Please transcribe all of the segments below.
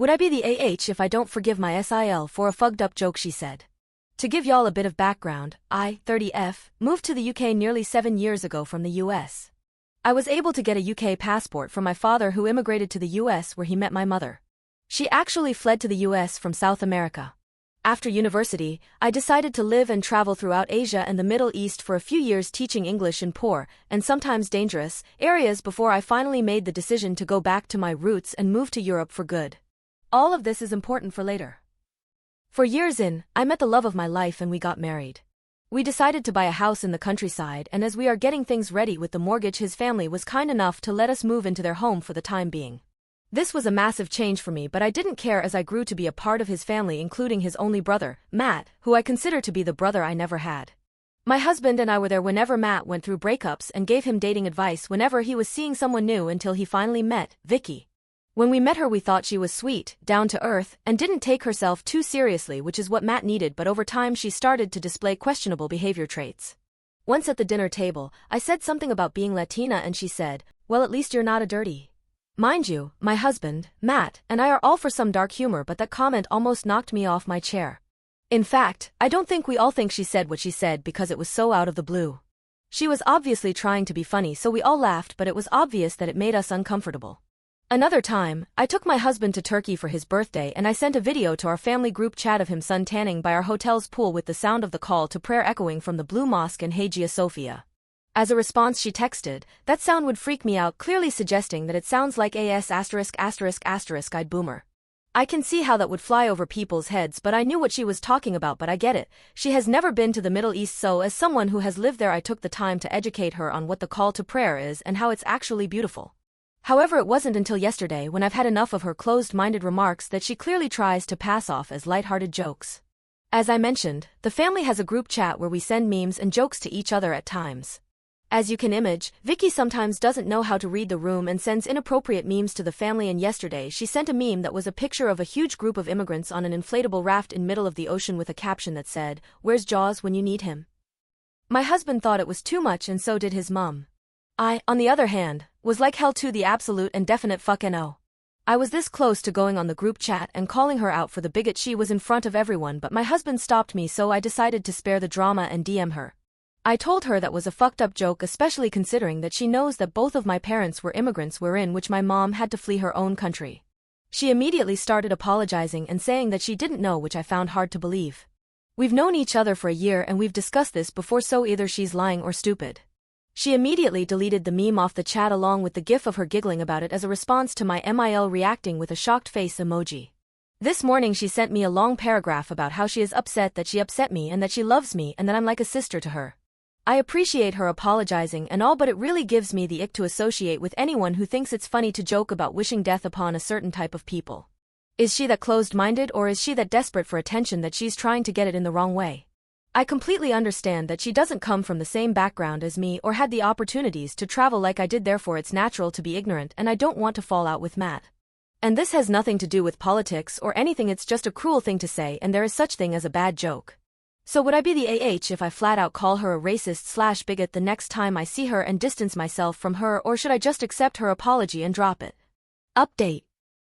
Would I be the AH if I don't forgive my SIL for a fucked up joke, she said. To give y'all a bit of background, I, 30F, moved to the UK nearly 7 years ago from the US. I was able to get a UK passport from my father, who immigrated to the US where he met my mother. She actually fled to the US from South America. After university, I decided to live and travel throughout Asia and the Middle East for a few years, teaching English in poor, and sometimes dangerous, areas before I finally made the decision to go back to my roots and move to Europe for good. All of this is important for later. 4 years in, I met the love of my life and we got married. We decided to buy a house in the countryside, and as we are getting things ready with the mortgage, his family was kind enough to let us move into their home for the time being. This was a massive change for me, but I didn't care as I grew to be a part of his family, including his only brother, Matt, who I consider to be the brother I never had. My husband and I were there whenever Matt went through breakups and gave him dating advice whenever he was seeing someone new, until he finally met Vicky. When we met her, we thought she was sweet, down to earth, and didn't take herself too seriously, which is what Matt needed, but over time she started to display questionable behavior traits. Once at the dinner table, I said something about being Latina and she said, "Well, at least you're not a dirty." Mind you, my husband, Matt, and I are all for some dark humor, but that comment almost knocked me off my chair. In fact, I don't think we all think she said what she said because it was so out of the blue. She was obviously trying to be funny, so we all laughed, but it was obvious that it made us uncomfortable. Another time, I took my husband to Turkey for his birthday and I sent a video to our family group chat of him sun-tanning by our hotel's pool with the sound of the call to prayer echoing from the Blue Mosque in Hagia Sophia. As a response, she texted, "That sound would freak me out," clearly suggesting that it sounds like I'd boomer. I can see how that would fly over people's heads, but I knew what she was talking about. But I get it. She has never been to the Middle East, so as someone who has lived there, I took the time to educate her on what the call to prayer is and how it's actually beautiful. However, it wasn't until yesterday, when I've had enough of her closed-minded remarks, that she clearly tries to pass off as lighthearted jokes. As I mentioned, the family has a group chat where we send memes and jokes to each other at times. As you can imagine, Vicky sometimes doesn't know how to read the room and sends inappropriate memes to the family, and yesterday she sent a meme that was a picture of a huge group of immigrants on an inflatable raft in middle of the ocean with a caption that said, "Where's Jaws when you need him?" My husband thought it was too much, and so did his mum. I, on the other hand, was like hell to the absolute and definite fuck no. I was this close to going on the group chat and calling her out for the bigot she was in front of everyone, but my husband stopped me, so I decided to spare the drama and DM her. I told her that was a fucked up joke, especially considering that she knows that both of my parents were immigrants, wherein which my mom had to flee her own country. She immediately started apologizing and saying that she didn't know, which I found hard to believe. We've known each other for a year and we've discussed this before, so either she's lying or stupid. She immediately deleted the meme off the chat along with the gif of her giggling about it as a response to my MIL reacting with a shocked face emoji. This morning she sent me a long paragraph about how she is upset that she upset me and that she loves me and that I'm like a sister to her. I appreciate her apologizing and all, but it really gives me the ick to associate with anyone who thinks it's funny to joke about wishing death upon a certain type of people. Is she that closed-minded, or is she that desperate for attention that she's trying to get it in the wrong way? I completely understand that she doesn't come from the same background as me or had the opportunities to travel like I did, therefore it's natural to be ignorant, and I don't want to fall out with Matt. And this has nothing to do with politics or anything, it's just a cruel thing to say, and there is such thing as a bad joke. So would I be the AH if I flat out call her a racist/bigot the next time I see her and distance myself from her, or should I just accept her apology and drop it? Update.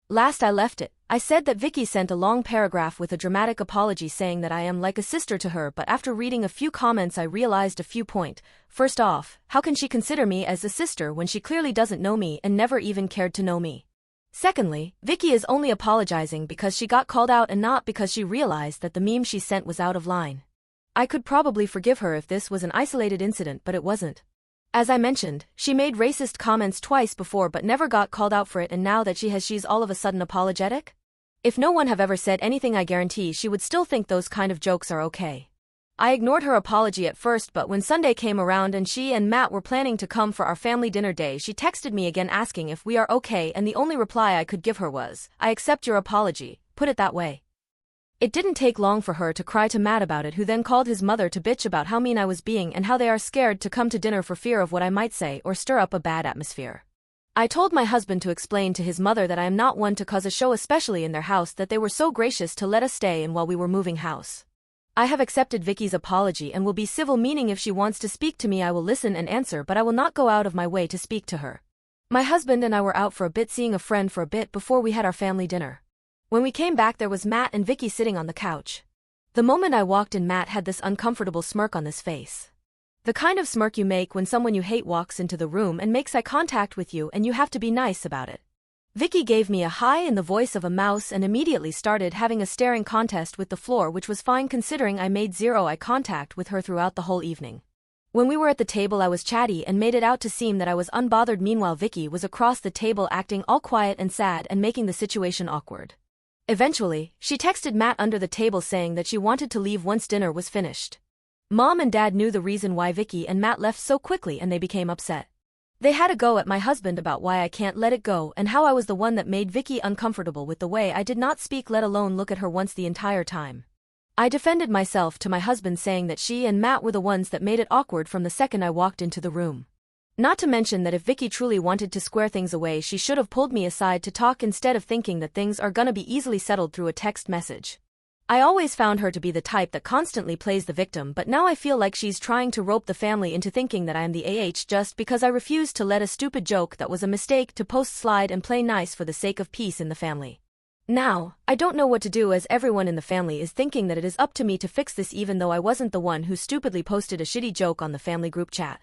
Last I left it, I said that Vicky sent a long paragraph with a dramatic apology saying that I am like a sister to her, but after reading a few comments I realized a few points. First off, how can she consider me as a sister when she clearly doesn't know me and never even cared to know me? Secondly, Vicky is only apologizing because she got called out and not because she realized that the meme she sent was out of line. I could probably forgive her if this was an isolated incident, but it wasn't. As I mentioned, she made racist comments twice before but never got called out for it, and now that she's all of a sudden apologetic? If no one have ever said anything, I guarantee she would still think those kind of jokes are okay. I ignored her apology at first, but when Sunday came around and she and Matt were planning to come for our family dinner day, she texted me again asking if we are okay, and the only reply I could give her was, "I accept your apology, put it that way." It didn't take long for her to cry to Matt about it, who then called his mother to bitch about how mean I was being and how they are scared to come to dinner for fear of what I might say or stir up a bad atmosphere. I told my husband to explain to his mother that I am not one to cause a show, especially in their house, that they were so gracious to let us stay in while we were moving house. I have accepted Vicky's apology and will be civil, meaning if she wants to speak to me I will listen and answer, but I will not go out of my way to speak to her. My husband and I were out for a bit, seeing a friend for a bit before we had our family dinner. When we came back there was Matt and Vicky sitting on the couch. The moment I walked in, Matt had this uncomfortable smirk on his face. The kind of smirk you make when someone you hate walks into the room and makes eye contact with you and you have to be nice about it. Vicky gave me a hi in the voice of a mouse and immediately started having a staring contest with the floor, which was fine considering I made zero eye contact with her throughout the whole evening. When we were at the table I was chatty and made it out to seem that I was unbothered. Meanwhile Vicky was across the table acting all quiet and sad and making the situation awkward. Eventually, she texted Matt under the table saying that she wanted to leave once dinner was finished. Mom and Dad knew the reason why Vicky and Matt left so quickly and they became upset. They had a go at my husband about why I can't let it go and how I was the one that made Vicky uncomfortable with the way I did not speak, let alone look at her once the entire time. I defended myself to my husband saying that she and Matt were the ones that made it awkward from the second I walked into the room. Not to mention that if Vicky truly wanted to square things away she should have pulled me aside to talk instead of thinking that things are gonna be easily settled through a text message. I always found her to be the type that constantly plays the victim, but now I feel like she's trying to rope the family into thinking that I am the just because I refused to let a stupid joke that was a mistake to post slide and play nice for the sake of peace in the family. Now, I don't know what to do as everyone in the family is thinking that it is up to me to fix this even though I wasn't the one who stupidly posted a shitty joke on the family group chat.